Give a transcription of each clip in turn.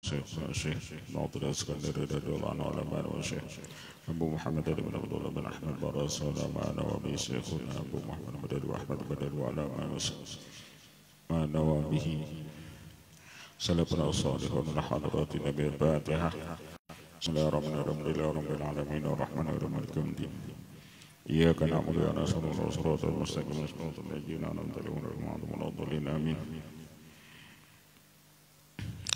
Syekh Naudul Iskandar radhiyallahu anhu wa Syekh Abu Muhammad bin Abdullah bin Ahmad Barasana ma'ana wa bi Syekhuna Abu Muhammad bin Ahmad bin wa ala ma'ana wa bihi salafuna salihun min hadratin Nabi al-Fatihah. Bismillahirrahmanirrahim. Rabbil alamin arrahmanir rahim maliki yaumiddin. Iyyaka na'budu wa iyyaka nasta'in ihdinas siratal mustaqim siratal ladzina an'amta alaihim ghairil maghdubi alaihim amin.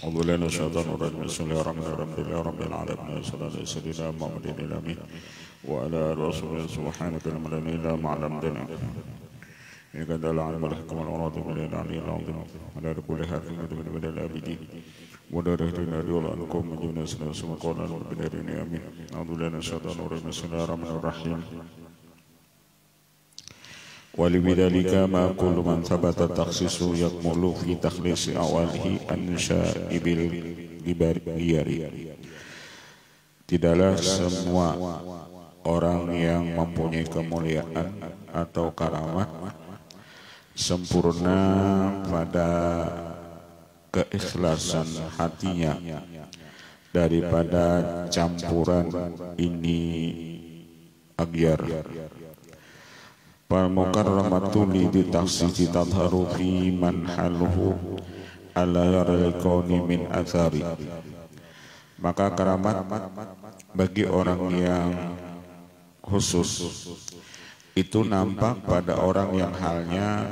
أعوذ بالله من الشيطان الرجيم بسم الله الرحمن الرحيم الحمد لله رب العالمين صلى الله عليه سيدنا محمد الأمين وعلى آله وصحبه سبحانك لا علم لنا إلا ما علمتنا إنك أنت العليم الحكيم والمراد من العلي العظيم على كل حال من الآبدين ودرجتنا رضي عنكم من جميع السنة ثم قولنا بالدارين آمين. أعوذ بالله من الشيطان الرجيم بسم الله الرحمن الرحيم ولبذلك ما كل من ثبت التخصيص يكمل في تخليص أوله النشائب الغبارية. Tidaklah semua orang yang mempunyai kemuliaan atau karamat sempurna pada keikhlasan hatinya daripada campuran ini agyar. Mukarramatu li takhsisi tadharu fi man haluhu ala yarikoni min athari. Maka karamat bagi orang yang khusus itu nampak pada orang yang halnya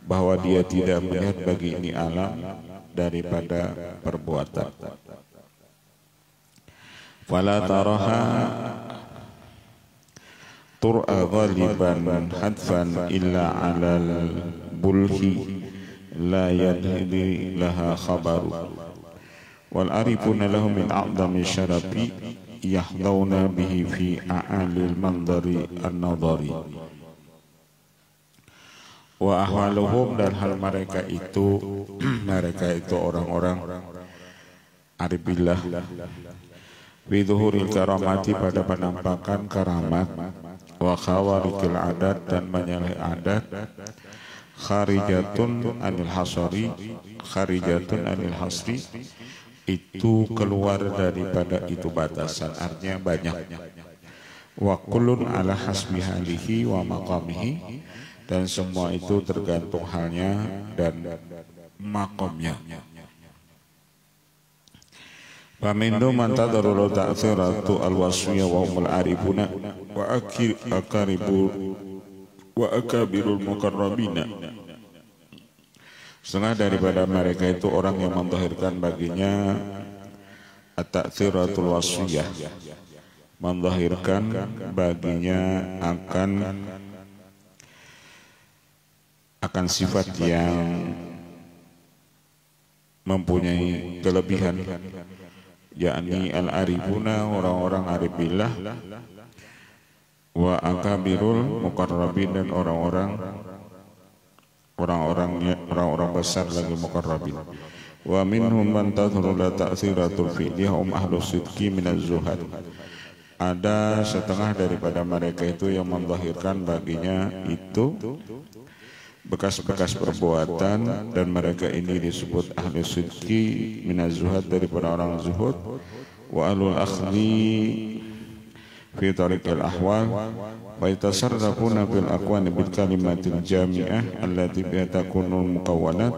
bahwa dia tidak melihat bagi ini alam daripada perbuatan. Fala taraha tur'a ghaliban hadfan illa 'alal bulhi la yadhili laha khabaru wal arifuna lahum min a'dami syarafi yahdawna bihi fi a'alil mandari an-nadari wa ahwaluhum, dan hal mereka itu orang-orang arif billah fi dhuhuril karamati, pada penampakan karamat, wa khawarikil adat, dan menyalahi adat, kharijatun anil hasri, itu keluar daripada itu batasan, artinya banyak. Wa kullun ala hasbi halihi wa maqamihi, dan semua itu tergantung halnya dan makomnya. Famindu man tadarru ta'thiratu al-wasfiyya wa humul arifuna wa akabirul mukarrabina. Setengah daripada mereka itu orang yang mendahirkan baginya at-ta'thiratul wasfiyah, mendahirkan baginya akan sifat yang mempunyai kelebihan, yakni al-arifuna, orang-orang arif billah, wa akabirul muqarrabin, dan orang-orang besar lagi muqarrabin. Wa minhum man tadhuru la ta'thiratul fi'li hum ahlus sidqi minaz zuhad. Ada setengah daripada mereka itu yang mendahirkan baginya itu bekas-bekas perbuatan, dan mereka ini disebut ahli sidqi minaz zuhad, daripada orang zuhud, wa ahlul akhli fi tariqil ahwal, wa yatasarrafuna bil aqwani bil kalimatil jami'ah allati biha takunul muqawwanat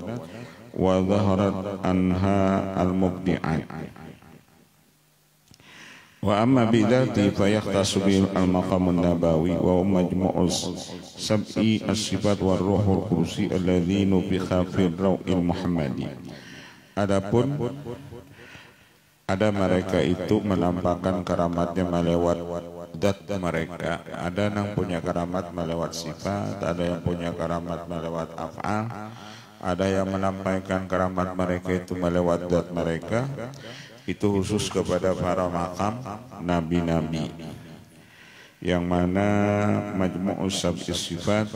wa dhaharat anha al mubdi'at. Wa amma bidati fa yahtasu bil al-maqamun nabawi wa majmu'us sab'i as-sifat war ruhul kursi alladzi nufikha fi raw'il muhammadi. Adapun ada mereka itu menampakkan karamatnya melewat dat mereka. Ada yang punya karamat melewat sifat, ada yang punya karamat melewat af'al, ada yang menampakkan karamat mereka itu melewat dat mereka. Itu khusus kepada para makam nabi-nabi, yang mana majmu'us sab'is sifat,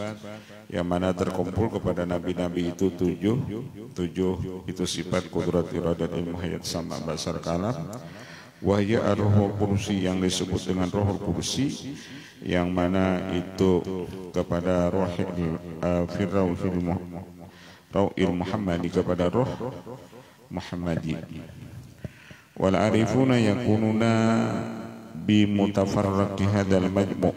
yang mana terkumpul kepada nabi-nabi itu tujuh itu sifat kudrat, iradat, ilmu, hayat, sama, basar, kalam. Wahya ar-ruhul kursi, yang disebut dengan ruhul kursi, yang mana itu kepada raw'il muhammadi, kepada roh Muhammadi. wal arifuna yakununa bi mutafarraqi hadzal majmu'.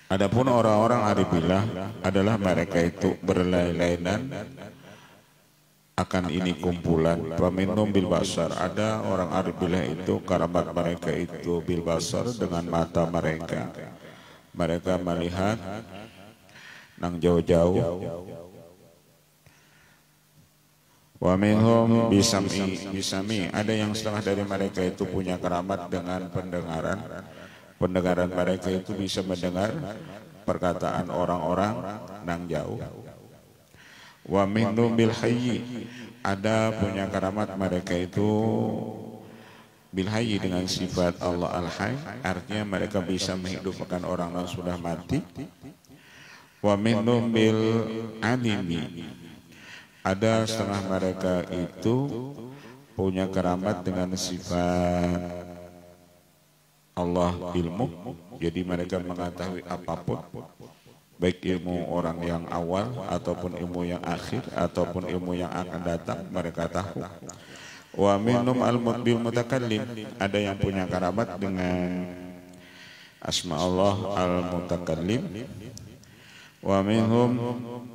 Adapun orang-orang arifillah adalah mereka itu berlainan akan ini kumpulan. Faminhum bil basar, ada orang arifillah itu karamat mereka itu bil basar, dengan mata mereka. Mereka melihat nang jauh-jauh. Wa minhum bisami, ada yang setengah dari mereka itu punya karamat dengan pendengaran. Pendengaran mereka itu bisa mendengar perkataan orang-orang nang jauh. Wa minhum bil hayyi, ada punya karamat mereka itu bil hayyi dengan sifat Allah al-hayy, artinya mereka bisa menghidupkan orang yang sudah mati. Wa minhum bil alimi, ada setengah mereka itu punya karamat dengan sifat Allah ilmu, jadi mereka mengetahui apapun, baik ilmu orang yang awal ataupun ilmu yang akhir ataupun ilmu yang akan datang, mereka tahu. Wa minhum al-bil mutakallim, ada yang punya karamat dengan asma Allah al-mutakallim. Wa minhum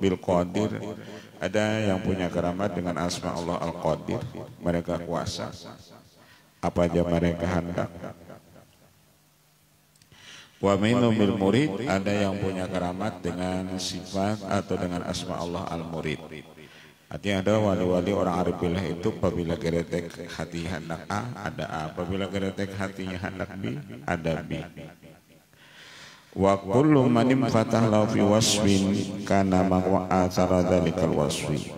bil qadir, ada yang punya karamat dengan asma Allah al-qadir, mereka kuasa apa aja mereka hendak. Wa minhum bil murid, ada yang punya karamat dengan sifat atau dengan asma Allah al-murid. Artinya ada wali-wali orang arifillah itu apabila geretek hati hendak A, ada A. Apabila geretek hatinya hendak B, ada B. Wa kullu man fatah lahu fi wasfin kana ma athara dzalikal wasfi.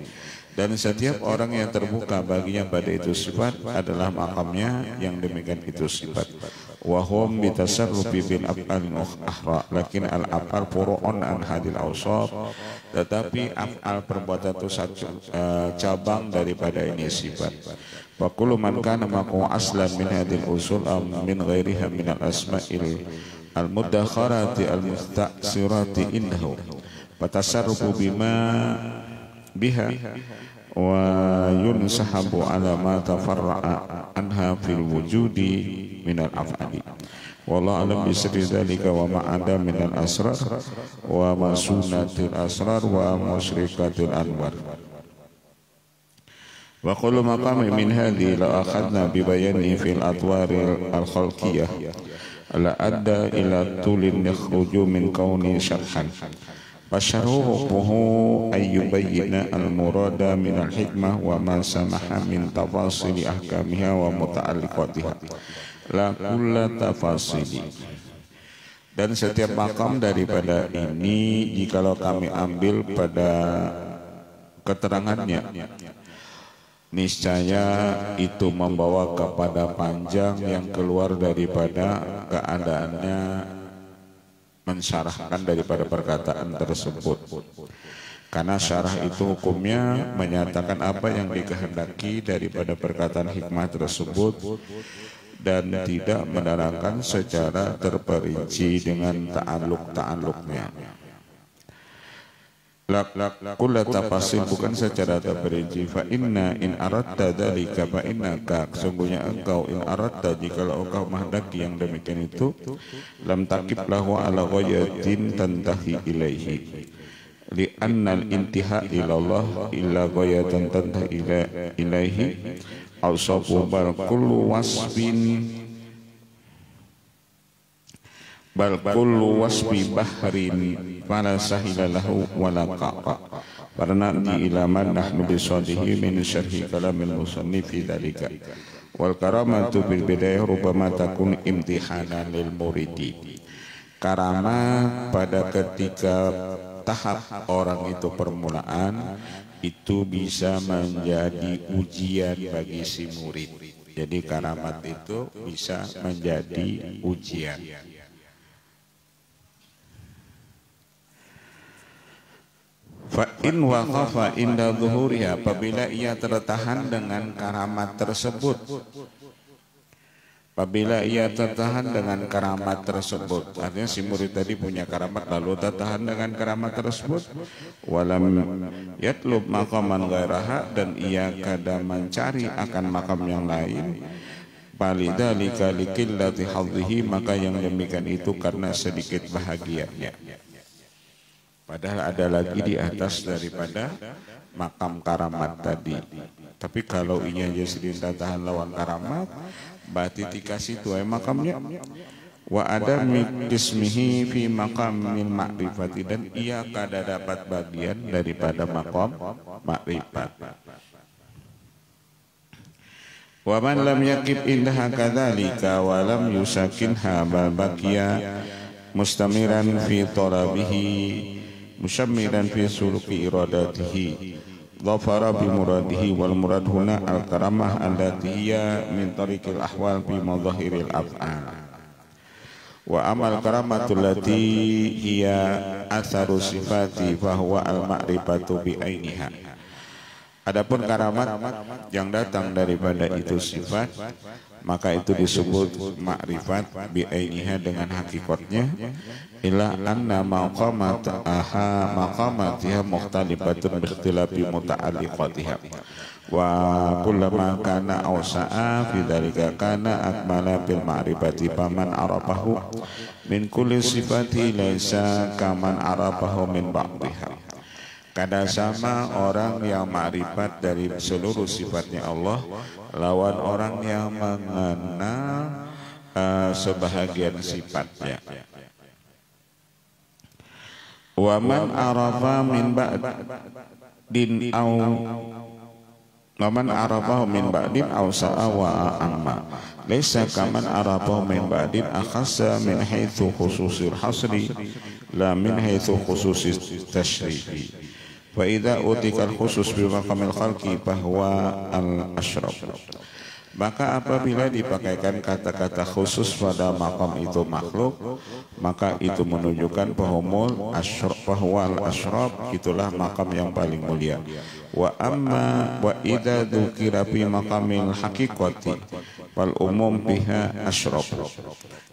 Dan setiap orang yang terbuka baginya pada itu sifat adalah makamnya yang demikian itu sifat. Wa hum bitasarrufi bil af'al ahra, lakin al af'al furu'un an hadil awsaf, tetapi af'al perbuatan itu satu cabang daripada ini sifat. Wa kullu man kana maqu aslan min hadil usul am min ghairiha min al asma'il al mudakharati al musta'sirati innahu fatasarrufu bima biha wa yunsahabu ala ma tafarra'a anha fil wujudi minal af'ali. Wallahu alam bisri dzalika wa ma ada minal asrar wa masunatil asrar wa musyrikatil anwar. Wa kullu maqami min hadhi la akhadna bi bayani fil atwaril al khalqiyah la adda ila tulin yakhruju min kauni syarhan. Fasyaruhu ayyubayyina al-murada minal hikmah wa ma samaha min tafasili ahkamiha wa muta'alliqatiha la kulla tafasili. Dan setiap makam daripada ini jikalau kami ambil pada keterangannya, niscaya itu membawa kepada panjang yang keluar daripada keadaannya mensyarahkan daripada perkataan tersebut. Karena syarah itu hukumnya menyatakan apa yang dikehendaki daripada perkataan hikmah tersebut dan tidak menerangkan secara terperinci dengan ta'alluq-ta'alluqnya. Kulla tafasil, bukan secara terperinci. Fa inna in aradta dzalika fa innaka, sungguhnya engkau in aradta, jikalau engkau mahdaki yang demikian itu, lam taqib lahu ala ghayatin tantahi ilaihi li anna al intiha ila Allah illa ghayatan tantahi ilaihi awsafu bal kullu wasfin bal kullu wasfi bahrin fala sahila lahu wala qaqa. Farnati ila man nahnu bisadihi min syarhi kalamil musannif fi dzalika. Wal karamatu bil bidayah rubama takun imtihanan lil muridi. Karamah pada ketika tahap orang itu permulaan itu bisa menjadi ujian bagi si murid. Jadi karamat itu bisa menjadi ujian. Fa in waqafa inda zuhuriha, apabila ia tertahan dengan karamat tersebut Apabila ia tertahan dengan karamat tersebut, artinya si murid tadi punya karamat lalu tertahan dengan karamat tersebut, walam yatlub maqaman ghairaha, dan ia kadang mencari akan makam yang lain, falidzalika liqillati hadhihi, maka yang demikian itu karena sedikit bahagianya. Padahal ada lagi di atas daripada makam karamat tadi. Tapi kalau ia jadi tahan lawan karamat, berarti dikasih tuai makamnya. Wa ada ismihi fi maqamil ma'rifati, dan ia kada dapat bagian daripada maqam ma'rifat. Wa man lam yaqib indaha kadzalika wa lam yusakinha bal baqiya mustamiran fi talabihi musammiran fi suluki iradatihi dhafara bi muradihi, wal murad huna al karamah allati hiya min tariqil ahwal fi madhahiril af'al, wa amal karamatul lati hiya atharu sifati fa huwa al ma'rifatu bi ainiha. Adapun karamat yang datang daripada itu sifat, maka itu disebut makrifat bi'ainiha dengan hakikatnya, ila anna maqamatiha mukhtalifatun biikhtilafi muta'alliqatiha wa kullama kana awsa'a fi dzalika kana akmala bil ma'rifati, faman arafahu min kulli sifati laisa kaman arafahu min ba'dihha. Kada sama orang yang makrifat dari seluruh sifatnya Allah lawan orang yang mengenal sebahagian sifatnya. Wa man arafa min ba'din aw min ba'din aw sa'a wa amma laisa kaman arafahu min ba'din akhassa min haitsu khususil hasri la min haitsu khususis tashrihi. Wa idza utikal khusus bi maqamil khalqi bahwa al-asyraf, maka apabila dipakaikan kata-kata khusus pada makam itu makhluk, maka itu menunjukkan bahwa al-asyraf itulah makam yang paling mulia. Wa amma wa idza dzukira fi maqamil haqiqati wal umum biha asyraf,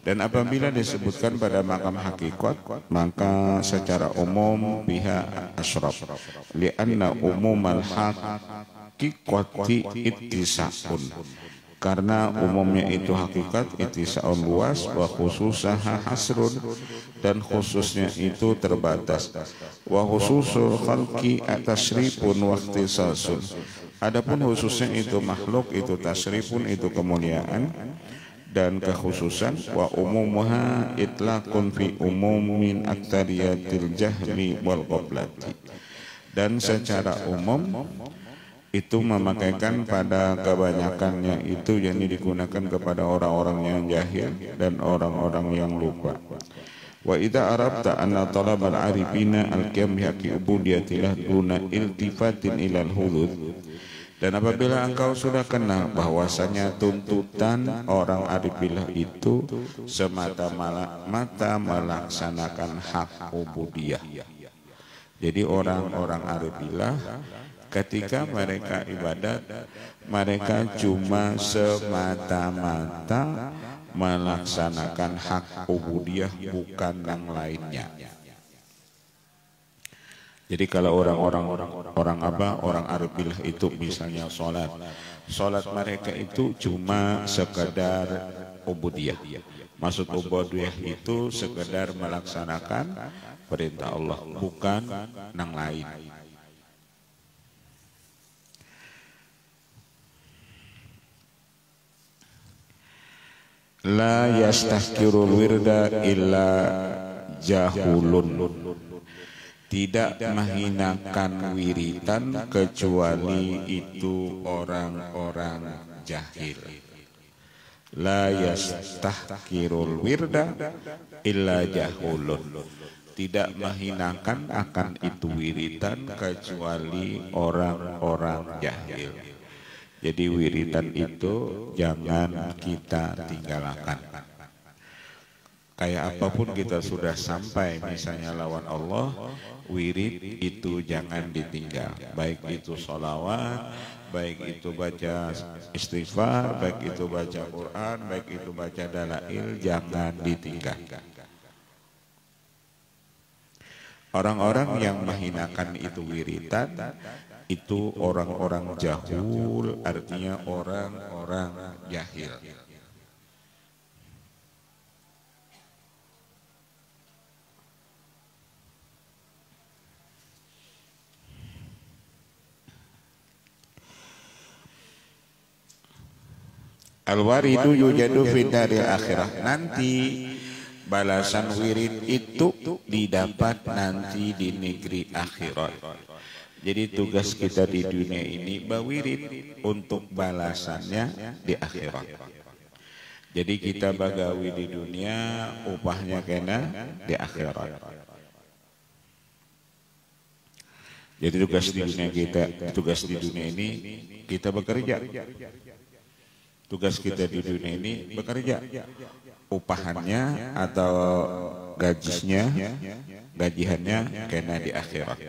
dan apabila disebutkan pada makam hakikat, maka secara umum biha asyraf, lianna umumal hakikati ittisaun, karena umumnya itu hakikat ittisaun luas, wa khususaha hasrun, dan khususnya itu terbatas, wa khususul khalqi tasyrifun wa ikhtisasun, adapun khususnya itu makhluk itu tasyrifun, itu kemuliaan dan kekhususan, wa umumuha itlaqun fi umumin aktariyatil jahli wal qablati, dan secara umum itu memakaikan pada kebanyakannya itu yang digunakan kepada orang-orang yang jahil dan orang-orang yang lupa. Wa idza arabta anna talabal arifina al-qiyam bi ubudiyatillah duna iltifatin ilal hulud, dan apabila engkau sudah kenal bahwasanya tuntutan orang arifillah itu semata-mata melaksanakan hak ubudiyah. Jadi orang-orang arifillah ketika mereka ibadat, mereka cuma semata-mata melaksanakan hak ubudiyah, bukan yang lainnya. Jadi kalau orang arifillah itu misalnya sholat mereka itu cuma sekedar ubudiyah. Maksud ubudiyah itu sekedar melaksanakan perintah Allah, bukan yang lain. La yastahkirul wirda illa jahulun, tidak menghinakan wiritan kecuali itu orang-orang jahil. La yastahkirul wirda illa jahulun, tidak menghinakan akan itu wiritan kecuali orang-orang jahil. Jadi wiritan itu jangan kita tinggalkan. Kayak apapun kita sudah sampai misalnya lawan Allah, wirid itu jangan ditinggal. Baik itu sholawat, baik itu baca istighfar, baik itu baca Quran, baik itu baca dalail, jangan ditinggalkan. Orang-orang yang menghinakan itu wiritan, itu orang-orang jahul, artinya orang-orang jahil. Al-waridu yujadu fi daril akhirah. Nanti balasan wirid itu didapat nanti di negeri akhirat. Jadi tugas kita di dunia ini bawirid untuk balasannya di akhirat. Jadi kita bagawi di dunia, upahnya kena di akhirat. Jadi tugas di dunia kita, tugas di dunia ini kita bekerja. Tugas kita di dunia ini bekerja. Upahannya atau gajiannya kena di akhirat.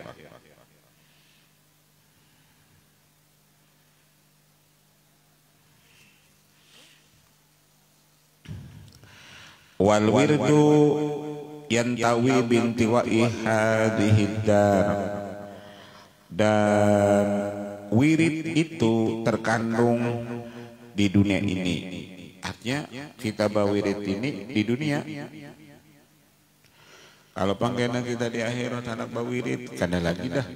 Wal wirdu yantawi bintiwa'i hadhihi dar. Dan wirid itu terkandung di dunia ini. Artinya kita bawirid ini di dunia. Kalau panggena kita di akhirat anak bawirid, kada lagi dah.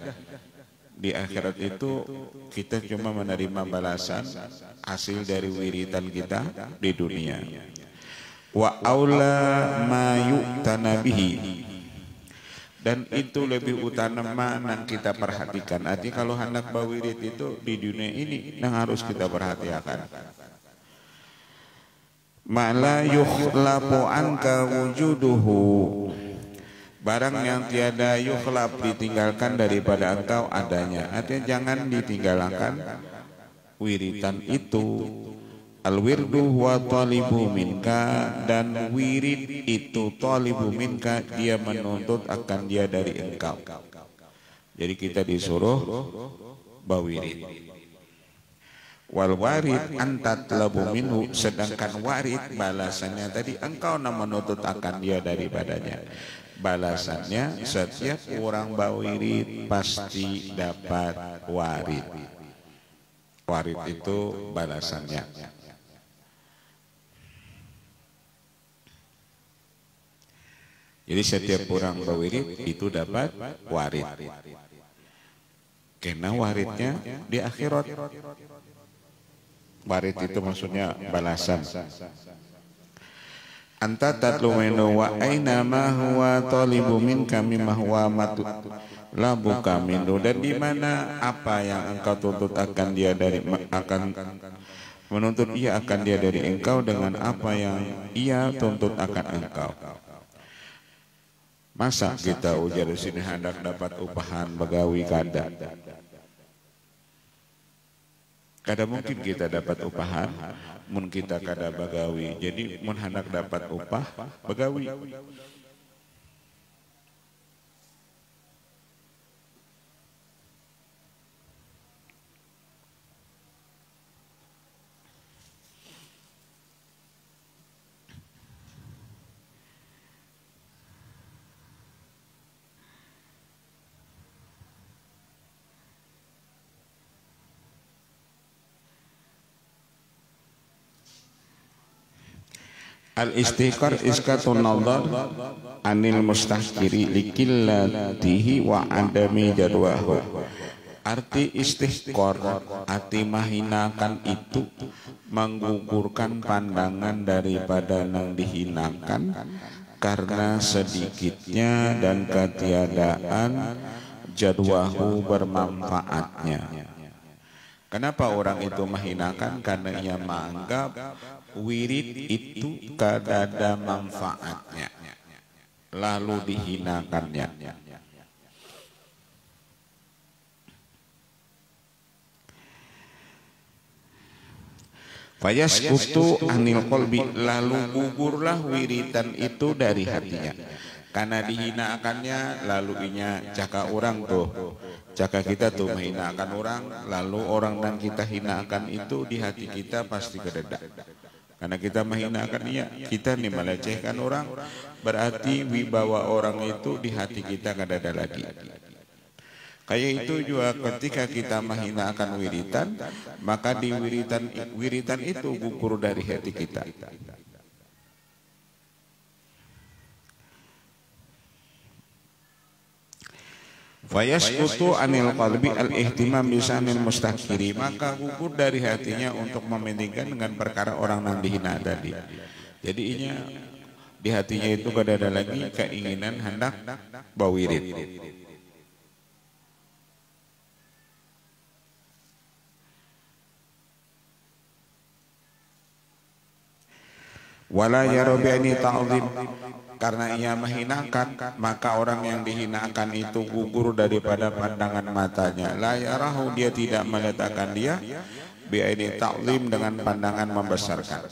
Di akhirat itu kita cuma menerima balasan hasil dari wiridan kita di dunia. Wa aula ma yu'tana bihi. Dan itu lebih utama yang kita perhatikan. Artinya kalau hendak bawirid itu di dunia ini yang harus kita perhatikan. Ma'la yukhlafu anka wujuduhu. Barang yang tiada yukhlaf ditinggalkan daripada engkau adanya. Artinya jangan ditinggalkan wiridan itu. Al-wirdu huwa talibu minka, dan wirid itu talibu minka, dia menuntut akan dia dari engkau. Jadi kita disuruh bawirid. Wal warid antat labu minhu, sedangkan warid balasannya tadi engkau menuntut akan dia daripadanya. Balasannya setiap orang bawirid pasti dapat warid. Warid itu balasannya. Jadi setiap orang bawirid itu dapat warid. Karena waridnya di akhirat. Warid itu maksudnya balasan. Anta tatlu minhu wa aina ma huwa talibu minka mimma huwa matlabuka minhu. Dan di mana apa yang engkau tuntut akan dia dari akan menuntut ia akan dia dari engkau dengan apa yang ia tuntut akan engkau. Masa kita ujar di sini hendak dapat upahan bagawi kada? Kada mungkin kita dapat upahan, mun kita kada bagawi. Jadi mun hendak dapat upah bagawi. Al-istiqar iskatun nadar anil mustahkiri likillatihi wa adami jadwahu. Arti istiqar, arti mahinakan itu menggugurkan pandangan daripada yang dihinakan karena sedikitnya dan ketiadaan jadwahu bermanfaatnya. Kenapa orang itu menghinakan? Karena ia menganggap wirid itu kada ada manfaatnya, lalu dihinakannya. Fayasqutu anil qalbi, lalu gugurlah wiridan itu dari hatinya. Karena dihinakannya lalu inya caka orang tuh, caka kita tuh menghinakan orang, lalu orang yang kita hinakan itu di hati kita pasti kededak. Karena kita menghinakan dia, kita nih melecehkan orang, berarti wibawa orang itu di hati kita kadada lagi. Kayak itu juga ketika kita menghinakan wiritan, maka di wiritan itu gugur dari hati kita. Fayasqutu anil qalbi al-ihtimam bisanil mustakiri, maka gugur dari hatinya untuk mementingkan dengan perkara orang yang dihina tadi. Jadi inya di hatinya itu gak ada lagi keinginan hendak bawirid. Wala yarobi'ani ta'zim, karena ia menghinakan, maka orang yang dihinakan itu gugur daripada pandangan matanya. La yarahu, dia tidak meletakkan dia bi'aini ta'zim, dengan pandangan membesarkan.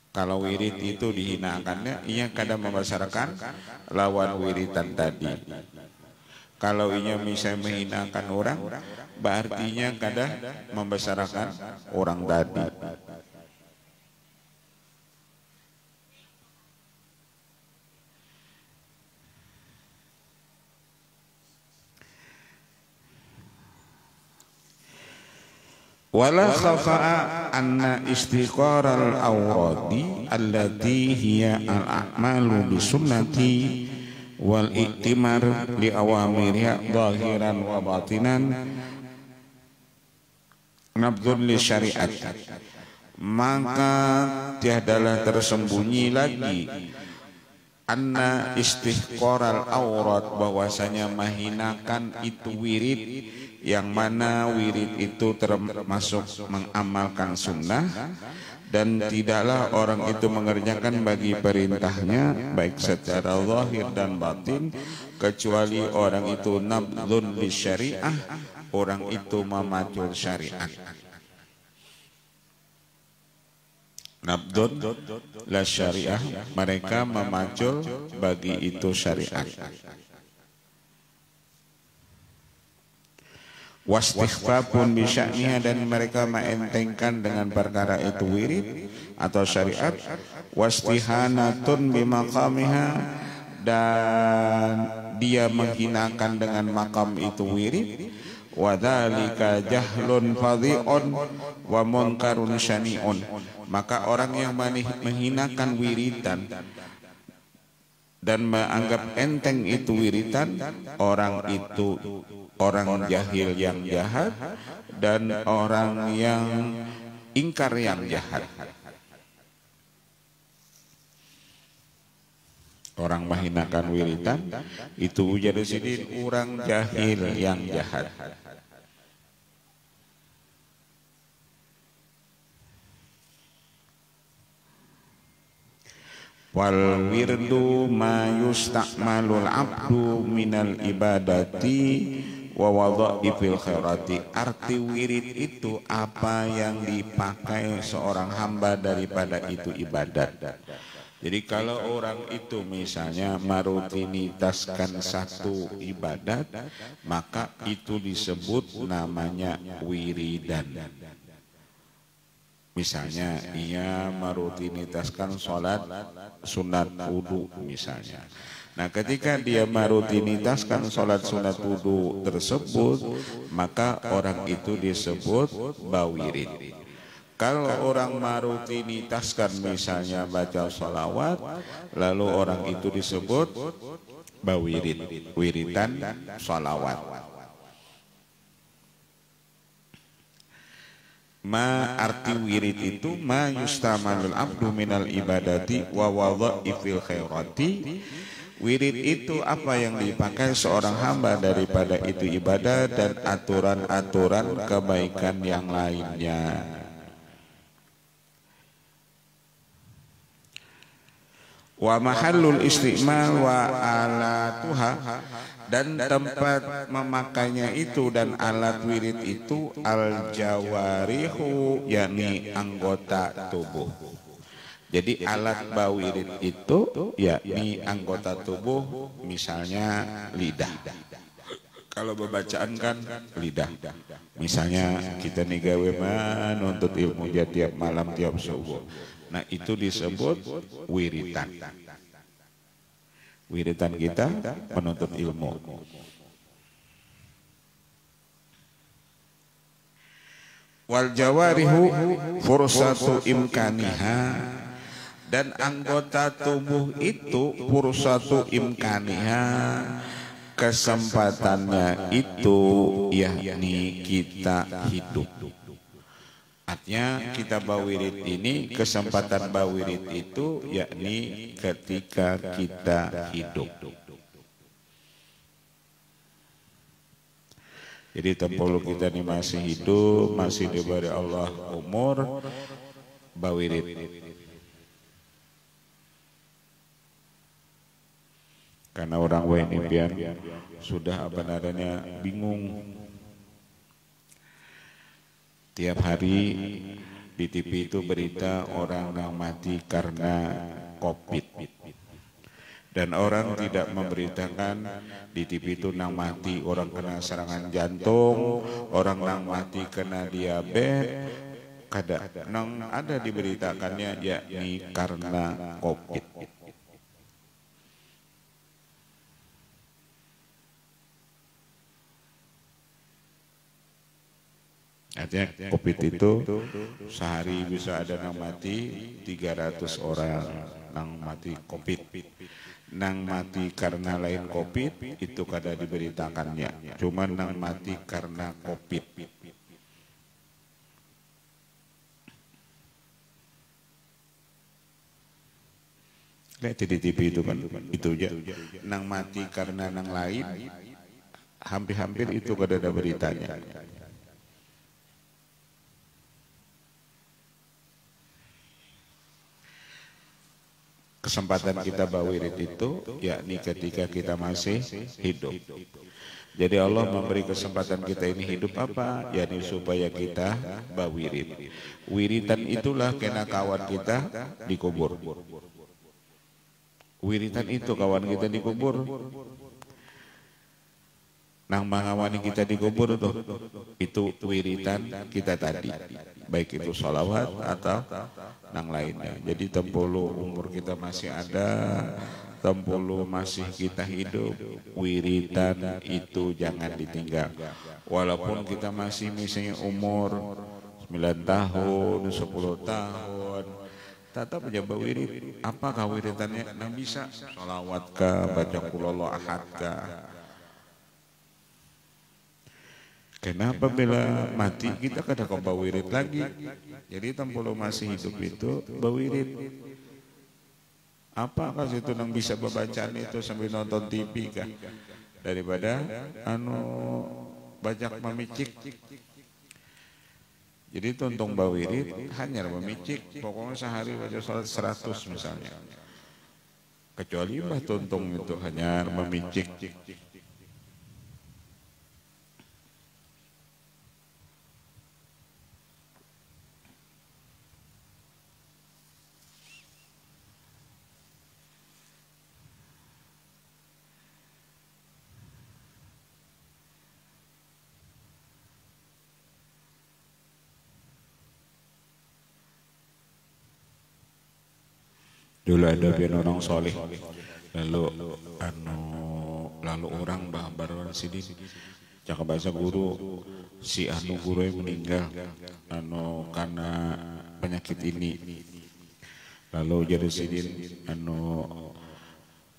Kalau wirid itu dihinakannya, ia kadang membesarkan lawan wiritan tadi. Kalau ia bisa menghinakan orang, berartinya kadang membesarkan orang tadi. Wala khafa'a anna istiqaral awradi allati hiya al-a'malu bisunnati wal iktimar li awamiriha zahiran wa batinan nabdun li syariat, maka tiadalah tersembunyi lagi anna istiqaral awrat, bahwasanya menghinakan itu wirid, yang mana wirid itu termasuk mengamalkan sunnah, dan tidaklah orang itu mengerjakan bagi perintahnya baik secara zahir dan batin, kecuali orang itu nabdun li syariah, orang itu memacul syariat. Nabdun la syariah, mereka memacul bagi itu syariat. Wastighfafun bisya'niha, dan mereka mengentengkan dengan perkara itu wirid atau syariat. Wastihanatun bimaqamiha, dan dia menghinakan dengan makam itu wirid. Wadzalika jahlun fadhi'un wa munkarun syani'un, maka orang yang menghinakan wiridan dan menganggap enteng itu wiridan, orang itu orang jahil yang jahat dan orang yang ingkar yang jahat. Orang menghinakan wiridan itu jadi sidin orang jahil yang jahat. Wal wirdu ma yusta'malul abdu minal ibadati wa wadha'ifil khairati, arti wirid itu apa yang dipakai seorang hamba daripada itu ibadat. Jadi kalau orang itu misalnya merutinitaskan satu ibadat, maka itu disebut namanya wiridan. Misalnya ia merutinitaskan sholat sunat wudu misalnya. Nah, ketika dia merutinitaskan sholat sunat wudu tersebut, maka orang itu disebut bawirid. Kalau orang merutinitaskan misalnya baca sholawat, lalu orang itu disebut bawirid, wiridan sholawat. Ma arti wirid itu ma yustamalul abdu minal ibadati wa wadha'ifil khairati. Wirid itu apa yang dipakai seorang hamba daripada itu ibadah dan aturan-aturan kebaikan yang lainnya. Wa mahallul istimal wa alatuha, dan tempat memakainya itu dan alat wirid itu al jawarihu, yakni anggota tubuh. Jadi alat bawirid itu yakni anggota tubuh, misalnya lidah. Kalau bacaan kan lidah. Misalnya kita nih gawe menuntut ilmu ya tiap malam tiap subuh. Nah itu disebut wiritan. Wiritan kita menuntut ilmu. Wal jawarihu fursatu imkaniha, dan anggota tubuh itu fursatu imkaniha, kesempatannya itu yakni kita hidup. Artinya kita bawirid ini, kesempatan bawirid itu yakni ketika kita hidup. Jadi tempol kita ini masih hidup, masih diberi Allah umur, bawirid. Karena orang Wainipian sudah apa namanya bingung. Tiap hari di TV itu berita orang yang mati karena COVID. Dan orang tidak memberitakan di TV itu nang mati orang kena serangan jantung, orang nang mati kena diabetes, nang ada diberitakannya yakni karena COVID. Artinya COVID itu sehari bisa ada nang mati 300 orang nang mati COVID. Nang mati karena lain COVID itu kada diberitakannya, cuman nang mati karena COVID. Lihat di TV itu kan, itu aja. Nang mati karena nang lain, hampir-hampir itu kada ada beritanya. Kesempatan kita bawirid itu yakni ketika kita masih hidup. Jadi Allah memberi kesempatan kita ini hidup apa? Yakni supaya kita bawirid. Wiritan itulah kena kawan kita dikubur. Wiritan itu kawan kita dikubur. Nang mangawani kita dikubur tuh, itu wiritan kita tadi, baik itu sholawat atau nang lainnya. Jadi tempulu umur kita masih ada, tempulu masih kita hidup, wiritan itu jangan ditinggal. Walaupun kita masih misalnya umur 9 tahun, 10 tahun, tetap aja bawirid. Apakah wiritannya? Nang bisa sholawat kah, baca kulullah ahad kah. Kenapa bila mati kita kada kau bawirid lagi? Jadi tempolo masih hidup itu bawirid. Apakah situ nang bisa bacaan itu sambil nonton TV kah? Daripada bajak memicik. Jadi tontong bawirid hanya memicik, pokoknya sehari baca salat 100 misalnya. Kecuali bah tontong itu hanya memicik. Dulu ada pian orang soleh, lalu orang baru sini cakap bahasa guru si guru yang meninggal karena penyakit ini, lalu jadi sidin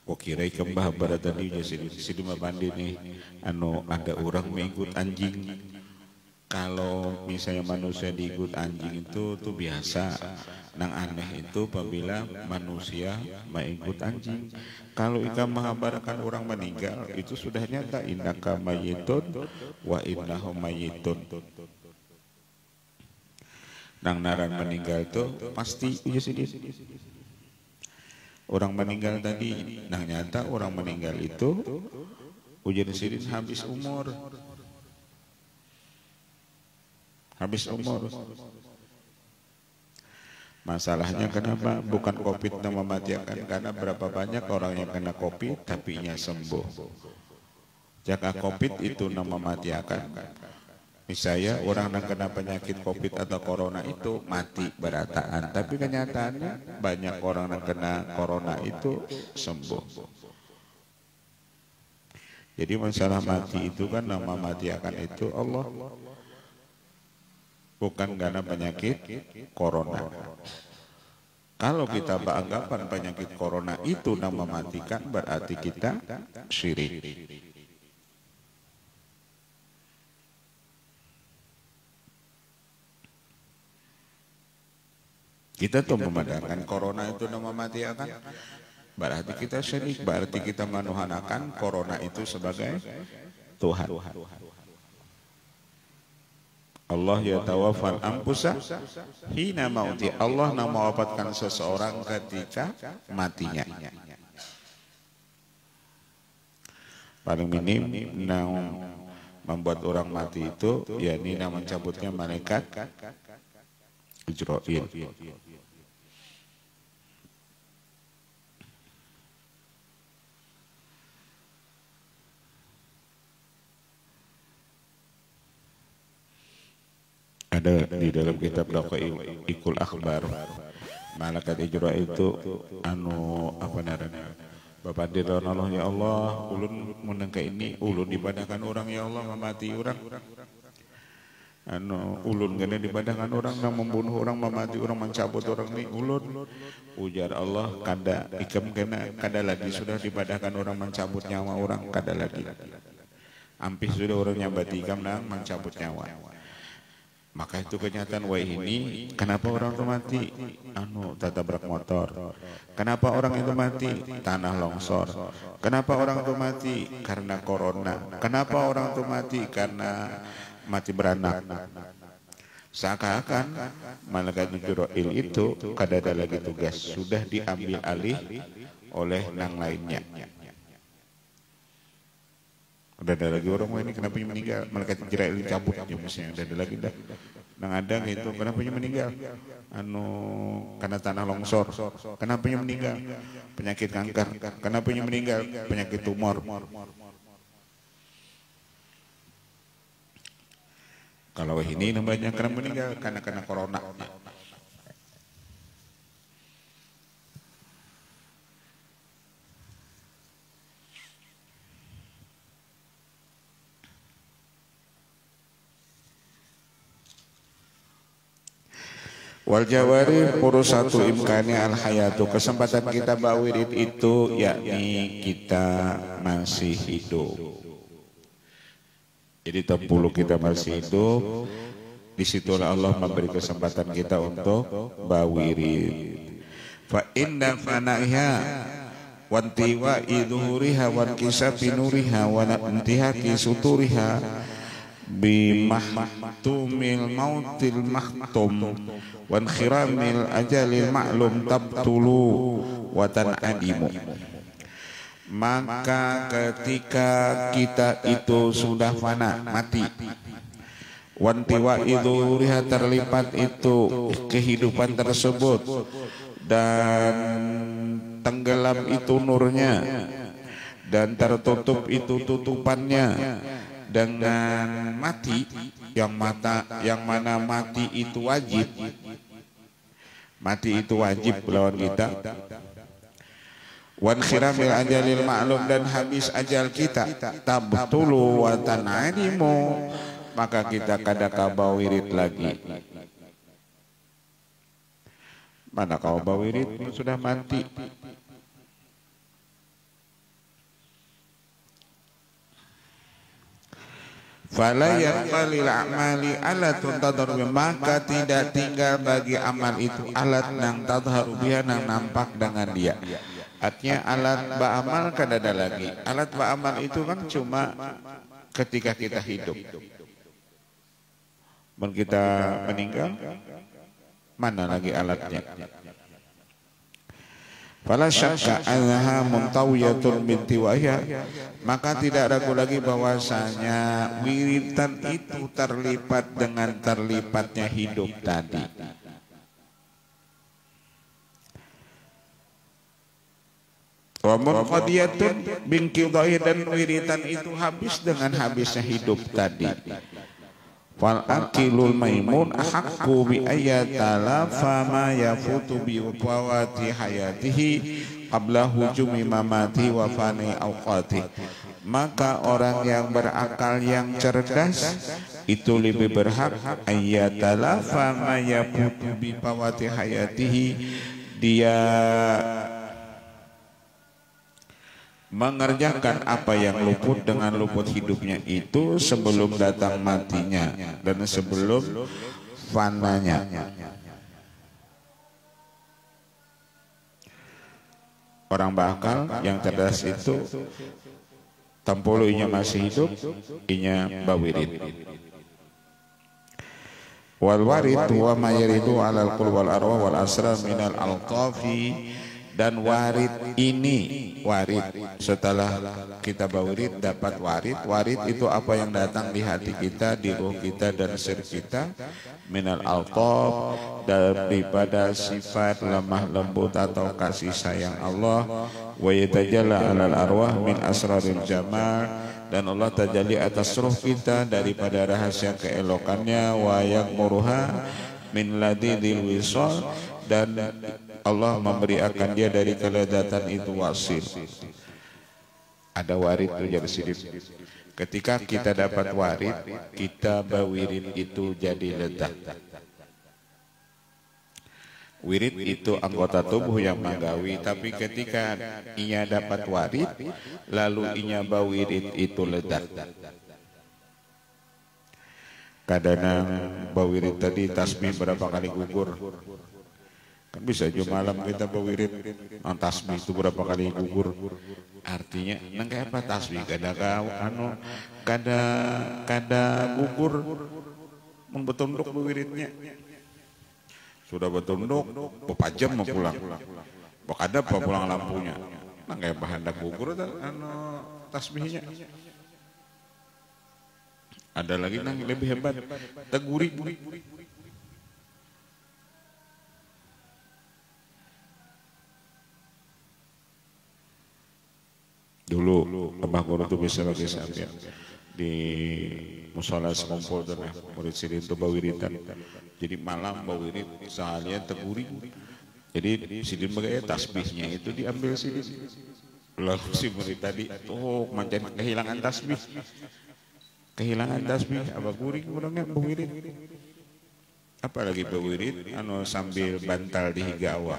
kok kira kembah barat tadi jadi sidin mabandi nih ada orang mengikut anjing. Kalau misalnya manusia diikut anjing itu tuh biasa. Nang aneh itu apabila manusia mengikut anjing. Kalau ikan menghabarkan orang meninggal itu sudah nyata, innaka mayyitun wa innahum mayyitun. Nang naran meninggal itu pasti orang meninggal tadi. Nang nyata orang meninggal itu ujian sidin habis umur. Masalahnya kenapa bukan COVID yang mematikan? Karena berapa banyak orang yang kena COVID tapi nya sembuh. Jika COVID itu yang mematikan, misalnya orang yang kena penyakit COVID atau corona itu mati berataan, tapi kenyataannya banyak orang yang kena corona itu sembuh. Jadi masalah mati itu kan nama mati akan itu Allah, bukan karena penyakit corona. Kalau kita beranggapan penyakit corona itu nama matikan, berarti kita syirik. Kita tuh memandangkan corona itu nama mati akan, berarti kita syirik, berarti kita menuhanakan corona itu sebagai Tuhan. Allah ya tawaffal anfusa hina mauti. Allah nama wafatkan seseorang ketika matinya. Paling minim membuat orang mati itu yakni mencabutnya malaikat Israil. Ada di dalam kitab Daqaiqul Akhbar, malaikat Israil itu apa namanya? Bapak Allah ya Allah, ulun menengka ini ulun dibadahkan orang ya Allah memati orang. Ulun kena dibadahkan orang, membunuh orang, memati orang, mencabut orang ni ulun. Ujar Allah, kada ikam kena, kada lagi sudah dibadahkan orang mencabut nyawa orang, kada lagi. Ampis sudah orang nyabati ikam nang mencabut nyawa. Maka itu kenyataan wah ini kenapa orang itu mati tatabrak motor, kenapa orang itu mati tanah longsor, kenapa orang itu mati karena corona, kenapa orang itu mati karena mati beranak. Seakan-akan malaikat Jibril itu kada ada lagi tugas, sudah diambil alih oleh yang lainnya. Udah ada lagi orang ini kenapa meninggal, malaikat Jibril cabut ya misalnya, udah ada lagi dah. Nang ada gitu, kenapa meninggal? Karena tanah longsor. Kenapa meninggal? Penyakit kanker. Kenapa meninggal? Penyakit tumor. Kalau ini namanya karena meninggal karena corona. Wal jawari purusatu imkani al hayatu, kesempatan kita bawirid itu yakni kita masih hidup. Jadi tempulu kita masih hidup, disitulah Allah memberi kesempatan kita untuk bawirid. Fa inna fanaiha wantiwa idhuriha wan kisabi nuriha wa intihaki suturiha bimahtumil mautil mahtum wan khiramil ajalil ma'lum tabtulu wa tan'adimu. Maka ketika kita itu sudah fana, mati, wantiwa itu lihat terlipat itu kehidupan tersebut dan tenggelam itu nurnya dan tertutup itu tutupannya dengan mati, yang mana mati itu wajib. Mati itu wajib lawan kita. Wan khiramil ajalil ma'lum, dan habis ajal kita, tabtulu wa tan'adimu, maka kita kada kabawirid lagi. Mana kau bawirid sudah mati. Fala yaqbalil a'mali alatun tadharu, maka tidak tinggal bagi amal itu alat yang tadharu biha, yang nampak dengan dia. Artinya alat ba'amal kan ada lagi. Alat ba'amal itu kan cuma ketika kita hidup. Dan kita meninggal, mana lagi alatnya? Fala syakka annaha muntawiyatun bintiwahya, maka tidak ragu lagi bahwasanya wiridan itu terlipat dengan terlipatnya hidup tadi. Wa munqadiyatun binqidai, dan wiritan itu habis dengan habisnya hidup tadi. Fal aqilul maimun ahaqqu bi ayatala fama yafutu bi fawati hayatihi qabla hujumi mamati wa fani awqati. Maka orang yang berakal yang cerdas itu lebih berhak ayatala fama yafutu bi fawati hayatihi, dia mengerjakan apa yang luput dengan luput hidupnya itu sebelum datang matinya dan sebelum fananya. Orang bakal yang cerdas itu tampolo inya masih hidup, inya bawirid. Wal warid huwa ma yaridu alal qul wal arwah wal asrar minal alqafi, dan warid ini, warid setelah kita bawirid dapat warid. Warid itu apa yang datang di hati kita, di ruh kita dan sir kita, minal alqab, daripada sifat lemah lembut atau kasih sayang Allah, wa yatajalla alal arwah min asraril jamal, dan Allah tajalli atas ruh kita daripada rahasia keelokannya, wa yakmuruha min ladidil wisal, dan Allah memberi akan dia dari keledatan itu wasil. Ada warid itu jadi sidip. Ketika kita dapat warid, kita bawirid itu jadi ledak. Wirid itu anggota tubuh yang manggawi, tapi ketika ia dapat warid, lalu ia bawirid itu ledak. Kadang bawirid tadi tasbih berapa kali gugur. Kan bisa aja malam kita bawirid, tasbih itu berapa kali gugur. Artinya nengke apa tasbih kada gugur membetunduk bawiridnya. Sudah betunduk, beberapa jam mau pulang. Bakada apa pulang lampunya. Nengke apa hendak gugur tasbihnya. Ada lagi nang lebih hebat, teguri. Dulu Abah Guru itu bisa bagi sambil di musola sekumpul dan murid sidin itu bawiritan. Jadi malam bawirid seharian teguri. Jadi sidin bagai tasbihnya itu diambil sidin. Lalu si murid tadi tuh macam kehilangan tasbih. Kehilangan tasbih, Abah Guru orangnya bawirid. Apalagi bawirid sambil bantal di higawa.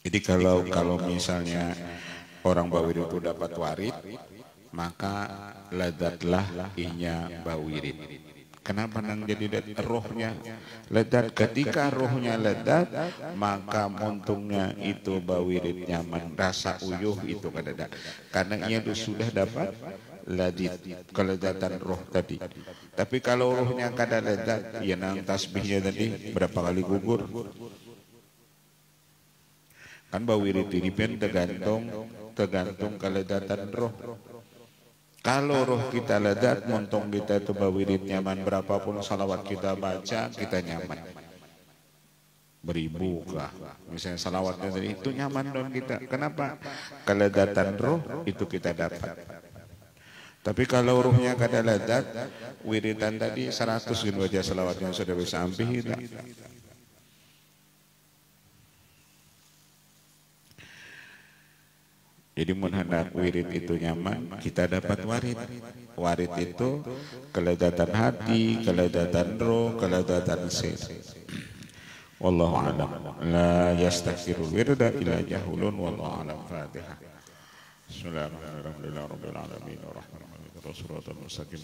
Jadi kalau misalnya orang bawirid itu dapat warid, maka ladatlah inya bawirid. Kenapa nang jadi rohnya ledat? Ketika rohnya ledat, maka muntungnya itu bawirid nyaman, rasa uyuh itu kadada. Karena ia sudah dapat ladid, keledatan roh tadi. Tapi kalau rohnya kada ledat, ya nang tasbihnya tadi berapa kali gugur. Kan bawirid ini pun tergantung keledatan roh. Kalau roh kita ledat, montong kita itu bawirid nyaman, berapapun salawat kita baca, kita nyaman. Beribu kah, misalnya salawatnya tadi itu nyaman dong kita. Kenapa? Keledatan roh itu kita dapat. Tapi kalau rohnya kada ledat, wiridan tadi 100 gitu aja salawatnya sudah bisa ambil kita. Jadi hendak wirid itu nyaman, kita dapat warid. Warid itu keledatan hati, keledatan roh, keledatan sir. Wallahu a'lam. La yastaghfiru wirda illa jahulun wallahu a'lam. Fatihah. Bismillahirrahmanirrahim. Rasulullah mustaqim.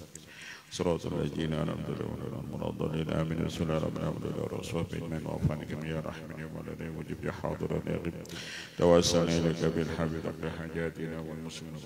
Suratul ladzina an'amta alaihim ghairil amin. Bismillahirrahmanirrahim. Rasulullah wa fanikum ya rahman ya malana wajib ya hadiran ya ghib. Tawassalna ilaika bil habib hajatina wal muslimin.